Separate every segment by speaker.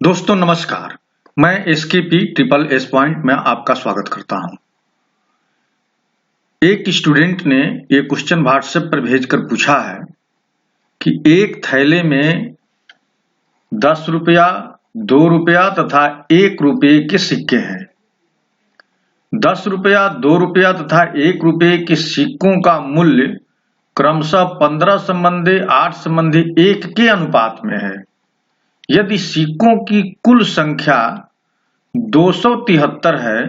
Speaker 1: दोस्तों नमस्कार, मैं एसकेपी ट्रिपल एस पॉइंट में आपका स्वागत करता हूं। एक स्टूडेंट ने ये क्वेश्चन व्हाट्सएप पर भेजकर पूछा है कि एक थैले में 10 रुपया, 2 रुपया तथा 1 रुपये के सिक्के हैं। 10 रुपया, 2 रुपया तथा 1 रुपये के सिक्कों का मूल्य क्रमशः 15:8:1 के अनुपात में है। यदि सिक्कों की कुल संख्या 273 है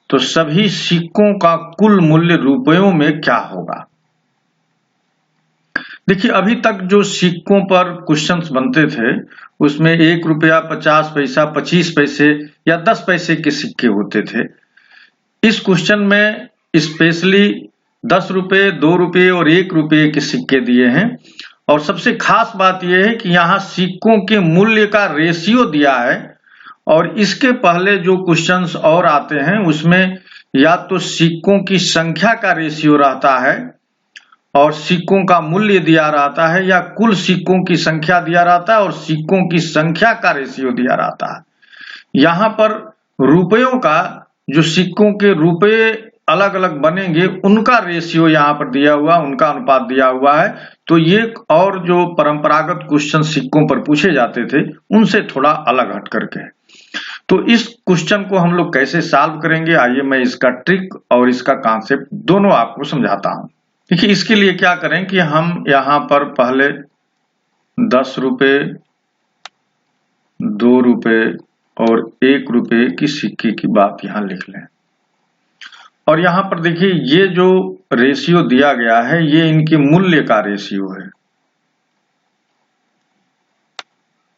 Speaker 1: तो सभी सिक्कों का कुल मूल्य रुपयों में क्या होगा। देखिए, अभी तक जो सिक्कों पर क्वेश्चंस बनते थे उसमें 1 रुपया, 50 पैसा, 25 पैसे या 10 पैसे के सिक्के होते थे। इस क्वेश्चन में स्पेशली 10 रुपये, 2 रुपये और 1 रुपये के सिक्के दिए हैं। और सबसे खास बात यह है कि यहाँ सिक्कों के मूल्य का रेशियो दिया है। और इसके पहले जो क्वेश्चंस और आते हैं उसमें या तो सिक्कों की संख्या का रेशियो रहता है और सिक्कों का मूल्य दिया रहता है, या कुल सिक्कों की संख्या दिया रहता है और सिक्कों की संख्या का रेशियो दिया रहता है। यहाँ पर रुपयों का, जो सिक्कों के रुपये अलग अलग बनेंगे उनका रेशियो यहाँ पर दिया हुआ, उनका अनुपात दिया हुआ है। तो ये और जो परंपरागत क्वेश्चन सिक्कों पर पूछे जाते थे उनसे थोड़ा अलग हट करके है। तो इस क्वेश्चन को हम लोग कैसे सॉल्व करेंगे, आइए मैं इसका ट्रिक और इसका कॉन्सेप्ट दोनों आपको समझाता हूं। देखिए, इसके लिए क्या करें कि हम यहाँ पर पहले 10 रुपये, 2 रुपये और 1 रुपये की सिक्के की बात यहाँ लिख लें। और यहाँ पर देखिए, ये जो रेशियो दिया गया है ये इनके मूल्य का रेशियो है।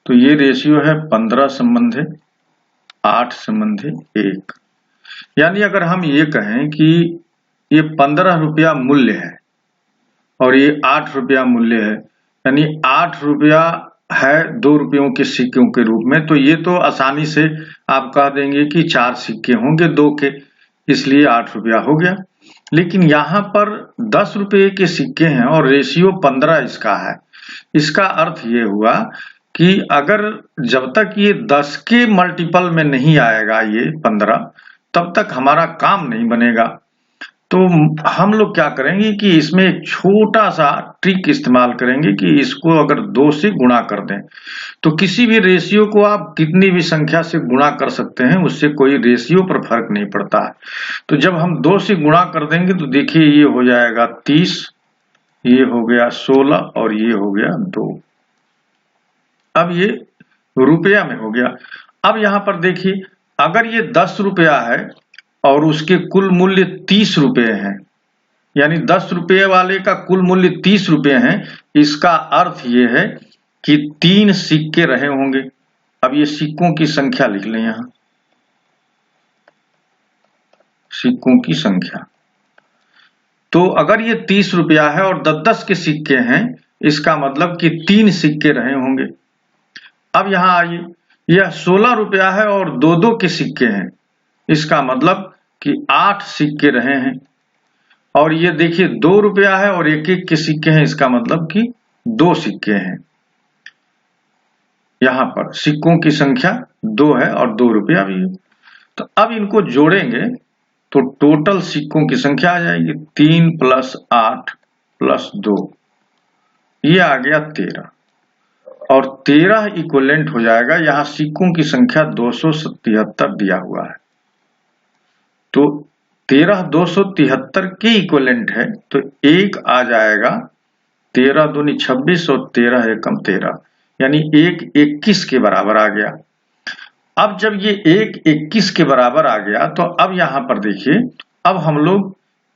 Speaker 1: तो ये रेशियो है 15:8:1। यानी अगर हम ये कहें कि ये 15 रुपया मूल्य है और ये 8 रुपया मूल्य है, यानी 8 रुपया है 2 रुपयों के सिक्कों के रूप में, तो ये तो आसानी से आप कह देंगे कि 4 सिक्के होंगे 2 के, इसलिए 8 रुपया हो गया। लेकिन यहाँ पर 10 रुपये के सिक्के हैं और रेशियो 15 इसका है। इसका अर्थ ये हुआ कि अगर जब तक ये 10 के मल्टीपल में नहीं आएगा ये 15, तब तक हमारा काम नहीं बनेगा। तो हम लोग क्या करेंगे कि इसमें एक छोटा सा ट्रिक इस्तेमाल करेंगे कि इसको अगर 2 से गुणा कर दें। तो किसी भी रेशियो को आप कितनी भी संख्या से गुणा कर सकते हैं, उससे कोई रेशियो पर फर्क नहीं पड़ता है। तो जब हम 2 से गुणा कर देंगे तो देखिए ये हो जाएगा 30, ये हो गया 16 और ये हो गया 2। अब ये रुपया में हो गया। अब यहाँ पर देखिए, अगर ये 10 रुपया है और उसके कुल मूल्य 30 रुपये हैं, यानी 10 रुपये वाले का कुल मूल्य 30 रुपये है, इसका अर्थ ये है कि 3 सिक्के रहे होंगे। अब ये सिक्कों की संख्या लिख लें यहां, सिक्कों की संख्या। तो अगर ये 30 रुपया है और 10-10 के सिक्के हैं, इसका मतलब कि 3 सिक्के रहे होंगे। अब यहां आइए, यह 16 रुपया है और 2-2 के सिक्के हैं, इसका मतलब कि 8 सिक्के रहे हैं। और ये देखिए 2 रुपया है और 1-1 के सिक्के हैं, इसका मतलब कि 2 सिक्के हैं। यहां पर सिक्कों की संख्या 2 है और 2 रुपया भी है। तो अब इनको जोड़ेंगे तो टोटल सिक्कों की संख्या आ जाएगी 3 + 8 + 2, ये आ गया 13। और 13 इक्विवेलेंट हो जाएगा, यहाँ सिक्कों की संख्या 277 दिया हुआ है। तो 13 273 के इक्विवेलेंट है, तो 1 आ जाएगा 13 दूनी 26 और 13 एकम 13, यानी 1 21 के बराबर आ गया। अब जब ये 1 21 के बराबर आ गया तो अब यहाँ पर देखिए, अब हम लोग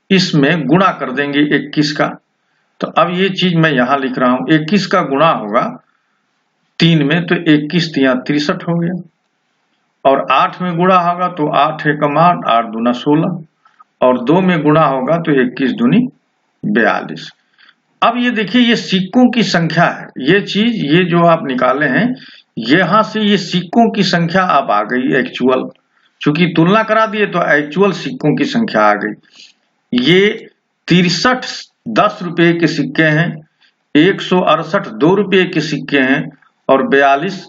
Speaker 1: इसमें गुणा कर देंगे 21 का। तो अब ये चीज मैं यहाँ लिख रहा हूं, 21 का गुणा होगा 3 में, तो 21 × 3 = 63 हो गया। और 8 में गुणा होगा तो 8 एकम 8, 8 दूना 16, और 2 में गुणा होगा तो 21 दूनी 42। अब ये देखिए, ये सिक्कों की संख्या है, ये चीज, ये जो आप निकाले हैं यहां से ये सिक्कों की संख्या अब आ गई एक्चुअल, चूंकि तुलना करा दिए तो एक्चुअल सिक्कों की संख्या आ गई। ये 63 10 रुपये के सिक्के हैं, 168 2 रुपये के सिक्के हैं और 42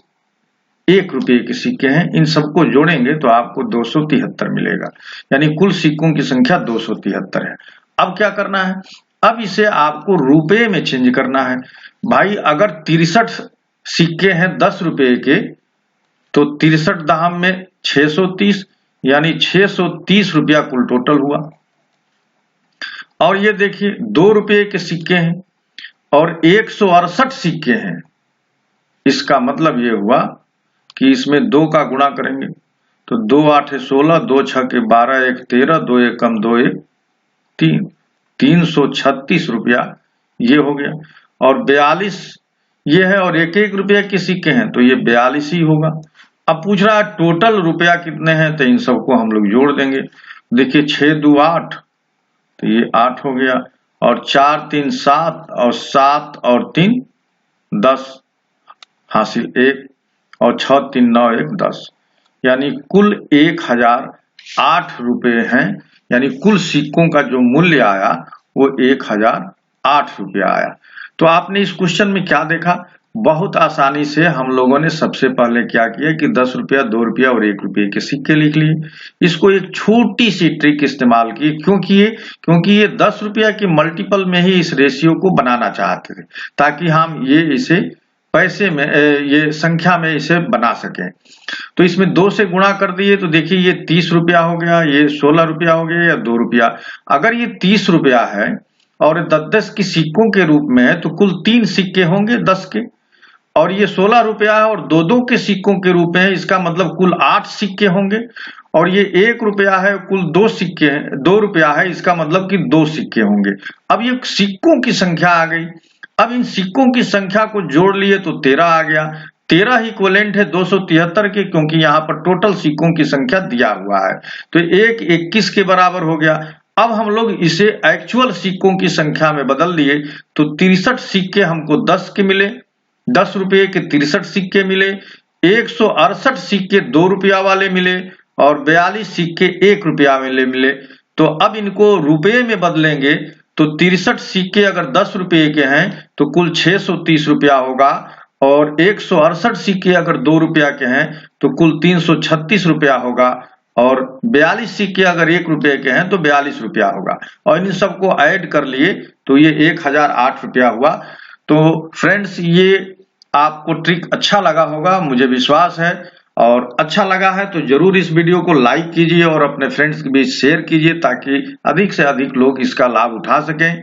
Speaker 1: 1 रुपये के सिक्के हैं। इन सबको जोड़ेंगे तो आपको 273 मिलेगा, यानी कुल सिक्कों की संख्या 273 है। अब क्या करना है, अब इसे आपको रुपए में चेंज करना है। भाई अगर 63 सिक्के हैं 10 रुपये के, तो 63 दाम में 630, यानी 630 रुपया कुल टोटल हुआ। और ये देखिए 2 रुपये के सिक्के हैं और 168 सिक्के हैं। इसका मतलब ये हुआ कि इसमें 2 का गुणा करेंगे तो 2 8 16, 2 6 12, 1 13, 2 1 2 1 3, 336 रुपया ये हो गया। और 42 ये है और 1 रुपया के सिक्के हैं तो ये 42 ही होगा। अब पूछ रहा है टोटल रुपया कितने हैं, तो इन सबको हम लोग जोड़ देंगे। देखिए 6 2 8, तो ये 8 हो गया, और 4 3 7, और 7 और 3 10, हासिल 1, और 6 3 9 1 10, यानी कुल 1008 रुपये हैं। यानी कुल सिक्कों का जो मूल्य आया वो 1008 रुपया आया। तो आपने इस क्वेश्चन में क्या देखा, बहुत आसानी से हम लोगों ने सबसे पहले क्या किया कि 10 रुपया, 2 रुपया और 1 रुपये के सिक्के लिख लिए। इसको एक छोटी सी ट्रिक इस्तेमाल की, क्योंकि ये 10 रुपया के मल्टीपल में ही इस रेशियो को बनाना चाहते थे, ताकि हम इसे पैसे में, ये संख्या में इसे बना सकें। तो इसमें 2 से गुणा कर दिए तो देखिए ये 30 रुपया हो गया, ये 16 रुपया हो गया, या 2 रुपया। अगर ये 30 रुपया है और 10-10 की सिक्कों के रूप में है तो कुल 3 सिक्के होंगे 10 के, और ये 16 रुपया है और 2-2 के सिक्कों के रूप में है, इसका मतलब कुल 8 सिक्के होंगे। और ये 1 रुपया है, कुल 2 सिक्के हैं, 2 रुपया है, इसका मतलब कि 2 सिक्के होंगे। अब ये सिक्कों की संख्या आ गई। अब इन सिक्कों की संख्या को जोड़ लिए तो 13 आ गया। 13 इक्विवेलेंट है 273 के, क्योंकि यहाँ पर टोटल सिक्कों की संख्या दिया हुआ है, तो 1 21 के बराबर हो गया। अब हम लोग इसे एक्चुअल सिक्कों की संख्या में बदल दिए तो 63 सिक्के हमको 10 के मिले, 10 रुपये के 63 सिक्के मिले, 168 सिक्के 2 रुपया वाले मिले, और 42 सिक्के 1 रुपया वाले मिले। तो अब इनको रुपये में बदलेंगे तो 63 सिक्के अगर 10 रुपये के हैं तो कुल 630 रुपया होगा, और 168 सिक्के अगर 2 रुपया के हैं तो कुल 336 रुपया होगा, और 42 सिक्के अगर 1 रुपये के हैं तो 42 रुपया होगा। और इन सबको ऐड कर लिए तो ये 1008 रुपया हुआ। तो फ्रेंड्स, ये आपको ट्रिक अच्छा लगा होगा, मुझे विश्वास है, और अच्छा लगा है तो जरूर इस वीडियो को लाइक कीजिए और अपने फ्रेंड्स के बीच शेयर कीजिए, ताकि अधिक से अधिक लोग इसका लाभ उठा सकें।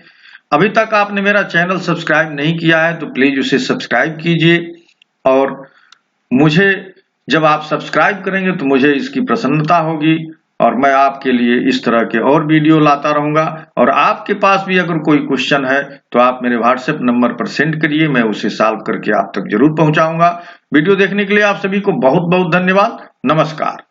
Speaker 1: अभी तक आपने मेरा चैनल सब्सक्राइब नहीं किया है तो प्लीज उसे सब्सक्राइब कीजिए, और मुझे जब आप सब्सक्राइब करेंगे तो मुझे इसकी प्रसन्नता होगी, और मैं आपके लिए इस तरह के और वीडियो लाता रहूंगा। और आपके पास भी अगर कोई क्वेश्चन है तो आप मेरे व्हाट्सएप नंबर पर सेंड करिए, मैं उसे सॉल्व करके आप तक जरूर पहुंचाऊंगा। वीडियो देखने के लिए आप सभी को बहुत बहुत धन्यवाद। नमस्कार।